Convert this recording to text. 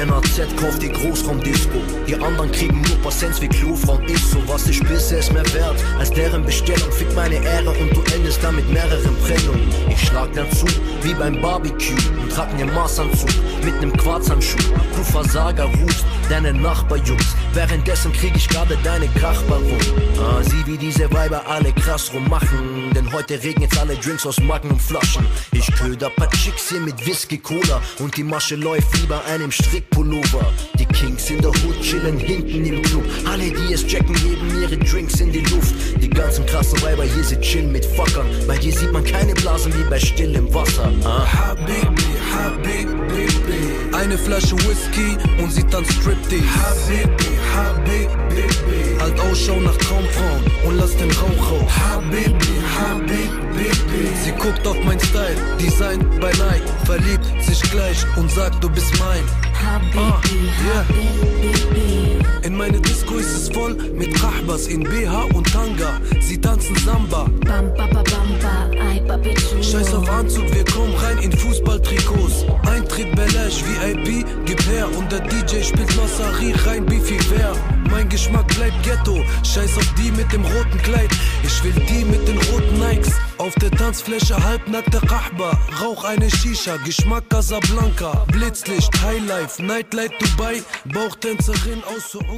NAZ kauft die Großraumdisco. Die anderen kriegen nur Passens wie Klofrauen. Ist so, was ich bisse, ist mehr wert als deren Bestellung. Fickt meine Ehre und du endest damit mehreren Prellungen. Ich schlag dann zu, wie beim Barbecue und trag ne Maßanzug mit nem Quarzhandschuh. Du Versager rufst deine Nachbarjungs, währenddessen krieg ich gerade deine Krachbar rum. Sieh wie diese Weiber alle krass rummachen, denn heute regnet's alle Drinks aus Macken und Flaschen. Ich köder paar Chicks hier mit Whisky Cola und die Masche läuft wie bei einem Strickpullover. Die Kings in der Hood chillen hinten im Club, alle die es checken geben ihre Drinks in die Luft. Die ganzen krassen Weiber hier, sie chillen mit Fuckern, bei dir sieht man keine Blasen wie bei stillem Wasser. Habibi, Habibi, eine Flasche Whisky und sie tanzt Striptease. Habibi, Habibi, halt Ausschau nach Traumfrauen und lass den Rauch raus. Habibi, Habibi, sie guckt auf mein Style, Design bei Nike, verliebt sich gleich und sagt, du bist mein. Habibi, Habibi. In meine Disco ist es voll mit Rahbas in BH und Tanga. Sie tanzen Samba. Bamba, bamba, ay papi chulo. Scheiß auf Anzug, wir kommen rein in Fußballtrikots. Eintritt Belash, VIP, gib her. Und der DJ spielt Massari rein, Beefy Ware. Mein Geschmack bleibt Ghetto. Scheiß auf die mit dem roten Kleid. Ich will die mit den roten Nikes. Auf der Tanzfläche halbnackte Rahba. Rauch eine Shisha, Geschmack Casablanca. Blitzlicht, Highlife, Nightlight Dubai. Bauchtänzerin aus Saudi.